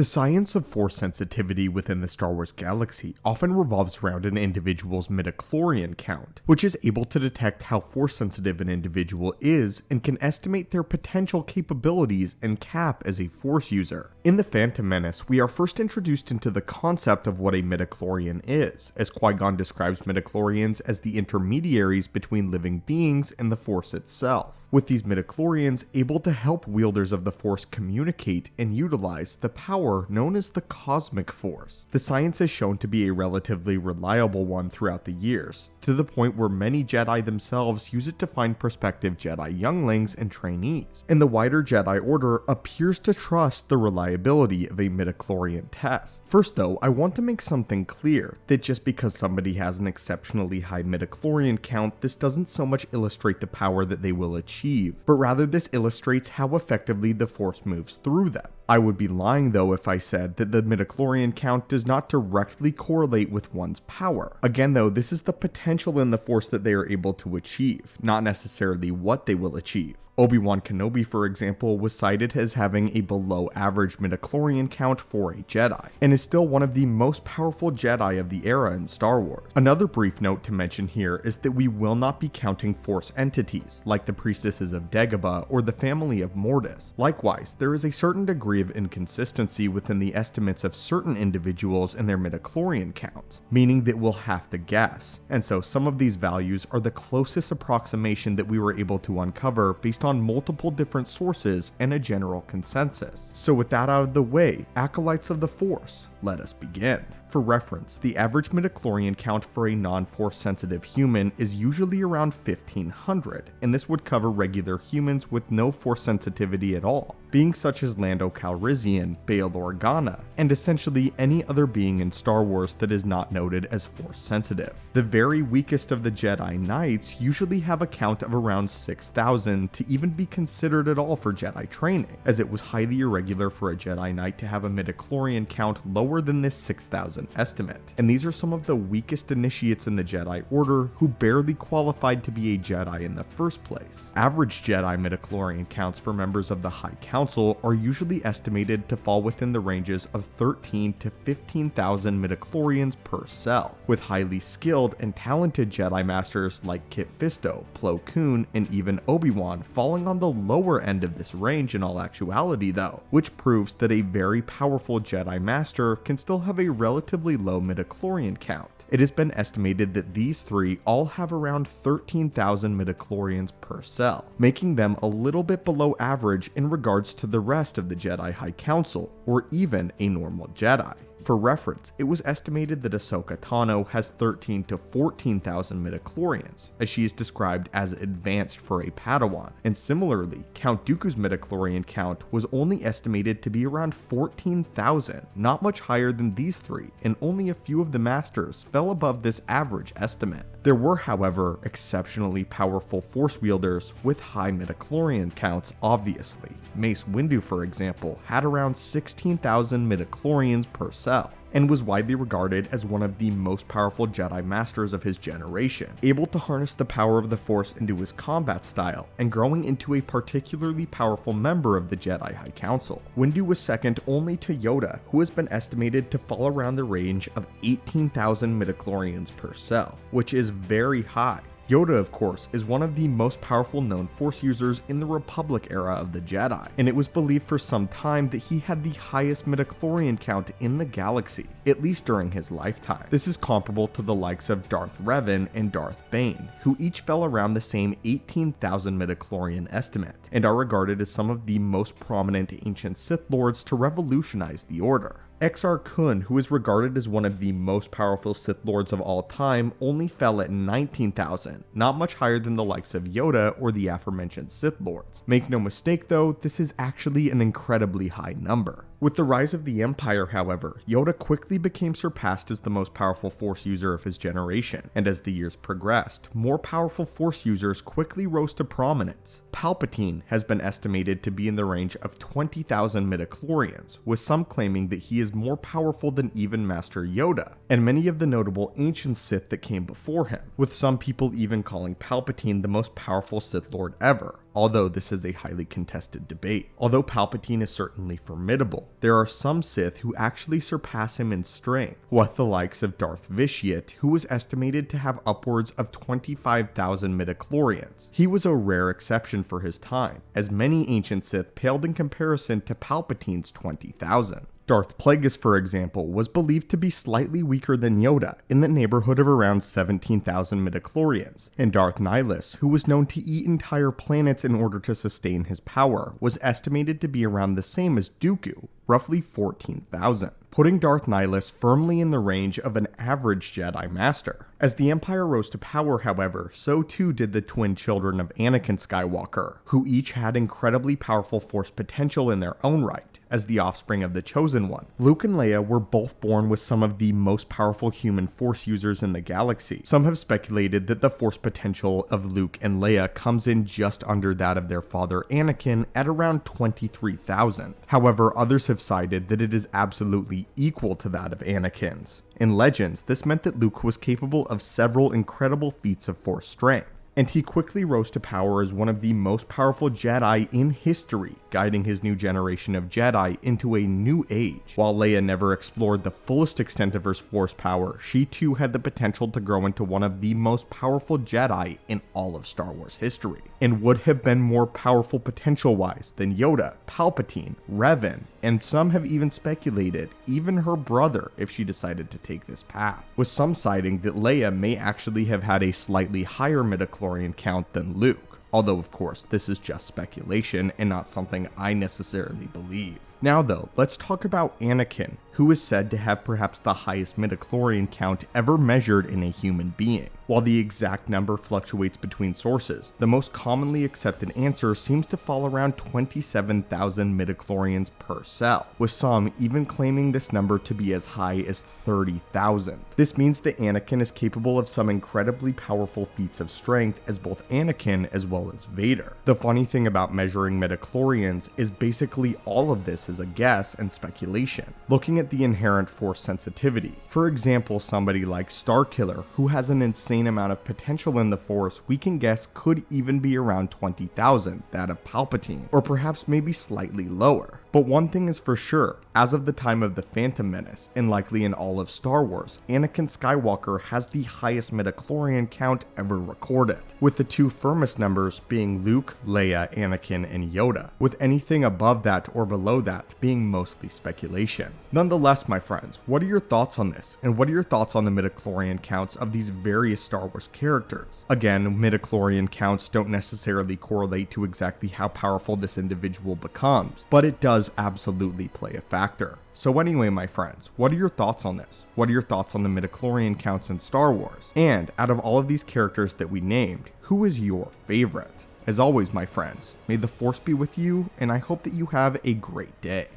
The science of force sensitivity within the Star Wars galaxy often revolves around an individual's midichlorian count, which is able to detect how force sensitive an individual is and can estimate their potential capabilities and cap as a force user. In The Phantom Menace, we are first introduced into the concept of what a midichlorian is, as Qui-Gon describes midichlorians as the intermediaries between living beings and the force itself, with these midichlorians able to help wielders of the force communicate and utilize the power known as the cosmic force. The science is shown to be a relatively reliable one throughout the years, to the point where many Jedi themselves use it to find prospective Jedi younglings and trainees, and the wider Jedi Order appears to trust the reliability of a midichlorian test. First though, I want to make something clear, that just because somebody has an exceptionally high midichlorian count, this doesn't so much illustrate the power that they will achieve, but rather this illustrates how effectively the force moves through them. I would be lying though if I said that the midichlorian count does not directly correlate with one's power. Again though, this is the potential in the force that they are able to achieve, not necessarily what they will achieve. Obi-Wan Kenobi, for example, was cited as having a below average midichlorian count for a Jedi, and is still one of the most powerful Jedi of the era in Star Wars. Another brief note to mention here is that we will not be counting force entities, like the priestesses of Dagobah or the family of Mortis. Likewise, there is a certain degree of inconsistency within the estimates of certain individuals and their midichlorian counts, meaning that we'll have to guess, and so some of these values are the closest approximation that we were able to uncover based on multiple different sources and a general consensus. So with that out of the way, acolytes of the Force, let us begin. For reference, the average midichlorian count for a non-force sensitive human is usually around 1500, and this would cover regular humans with no force sensitivity at all, beings such as Lando Calrissian, Bail Organa, and essentially any other being in Star Wars that is not noted as force sensitive. The very weakest of the Jedi Knights usually have a count of around 6000 to even be considered at all for Jedi training, as it was highly irregular for a Jedi Knight to have a midichlorian count lower than this 6000 estimate. And these are some of the weakest initiates in the Jedi Order who barely qualified to be a Jedi in the first place. Average Jedi midichlorian counts for members of the High Council are usually estimated to fall within the ranges of 13 to 15,000 midichlorians per cell, with highly skilled and talented Jedi Masters like Kit Fisto, Plo Koon, and even Obi-Wan falling on the lower end of this range in all actuality though, which proves that a very powerful Jedi Master can still have a relatively low midichlorian count. It has been estimated that these three all have around 13,000 midichlorians per cell, making them a little bit below average in regards to the rest of the Jedi High Council, or even a normal Jedi. For reference, it was estimated that Ahsoka Tano has 13 to 14,000 midichlorians, as she is described as advanced for a Padawan, and similarly, Count Dooku's midichlorian count was only estimated to be around 14,000, not much higher than these three, and only a few of the Masters fell above this average estimate. There were, however, exceptionally powerful Force wielders with high midichlorian counts, obviously. Mace Windu, for example, had around 16,000 midichlorians per cell, and was widely regarded as one of the most powerful Jedi Masters of his generation, able to harness the power of the Force into his combat style, and growing into a particularly powerful member of the Jedi High Council. Windu was second only to Yoda, who has been estimated to fall around the range of 18,000 midichlorians per cell, which is very high. Yoda, of course, is one of the most powerful known Force users in the Republic era of the Jedi, and it was believed for some time that he had the highest midichlorian count in the galaxy, at least during his lifetime. This is comparable to the likes of Darth Revan and Darth Bane, who each fell around the same 18,000 midichlorian estimate, and are regarded as some of the most prominent ancient Sith Lords to revolutionize the Order. Exar Kun, who is regarded as one of the most powerful Sith Lords of all time, only fell at 19,000, not much higher than the likes of Yoda or the aforementioned Sith Lords. Make no mistake though, this is actually an incredibly high number. With the rise of the Empire, however, Yoda quickly became surpassed as the most powerful Force user of his generation, and as the years progressed, more powerful Force users quickly rose to prominence. Palpatine has been estimated to be in the range of 20,000 midichlorians, with some claiming that he is more powerful than even Master Yoda, and many of the notable ancient Sith that came before him, with some people even calling Palpatine the most powerful Sith Lord ever. although this is a highly contested debate. Although Palpatine is certainly formidable, there are some Sith who actually surpass him in strength, with the likes of Darth Vitiate, who was estimated to have upwards of 25,000 midichlorians. He was a rare exception for his time, as many ancient Sith paled in comparison to Palpatine's 20,000. Darth Plagueis, for example, was believed to be slightly weaker than Yoda, in the neighborhood of around 17,000 midichlorians, and Darth Nihilus, who was known to eat entire planets in order to sustain his power, was estimated to be around the same as Dooku, roughly 14,000, putting Darth Nihilus firmly in the range of an average Jedi Master. As the Empire rose to power, however, so too did the twin children of Anakin Skywalker, who each had incredibly powerful Force potential in their own right, as the offspring of the Chosen One. Luke and Leia were both born with some of the most powerful human Force users in the galaxy. Some have speculated that the Force potential of Luke and Leia comes in just under that of their father Anakin at around 23,000. However, others have cited that it is absolutely equal to that of Anakin's. In Legends, this meant that Luke was capable of several incredible feats of Force strength, and he quickly rose to power as one of the most powerful Jedi in history, guiding his new generation of Jedi into a new age. While Leia never explored the fullest extent of her Force power, she too had the potential to grow into one of the most powerful Jedi in all of Star Wars history, and would have been more powerful potential-wise than Yoda, Palpatine, Revan, and some have even speculated even her brother if she decided to take this path, with some citing that Leia may actually have had a slightly higher midichlorian count than Luke. Although, of course, this is just speculation and not something I necessarily believe. Now though, let's talk about Anakin, who is said to have perhaps the highest midichlorian count ever measured in a human being. While the exact number fluctuates between sources, the most commonly accepted answer seems to fall around 27,000 midichlorians per cell, with some even claiming this number to be as high as 30,000. This means that Anakin is capable of some incredibly powerful feats of strength as both Anakin as well as Vader. The funny thing about measuring midichlorians is basically all of this is a guess and speculation, looking at the inherent Force sensitivity. For example, somebody like Starkiller, who has an insane amount of potential in the Force, we can guess could even be around 20,000, that of Palpatine, or perhaps maybe slightly lower. But one thing is for sure, as of the time of the Phantom Menace, and likely in all of Star Wars, Anakin Skywalker has the highest midichlorian count ever recorded, with the two firmest numbers being Luke, Leia, Anakin, and Yoda, with anything above that or below that being mostly speculation. Nonetheless, my friends, what are your thoughts on this, and what are your thoughts on the midichlorian counts of these various Star Wars characters? Again, midichlorian counts don't necessarily correlate to exactly how powerful this individual becomes, but it does absolutely play a factor. So anyway, my friends, what are your thoughts on this? What are your thoughts on the midichlorian counts in Star Wars? And out of all of these characters that we named, who is your favorite? As always, my friends, may the Force be with you, and I hope that you have a great day.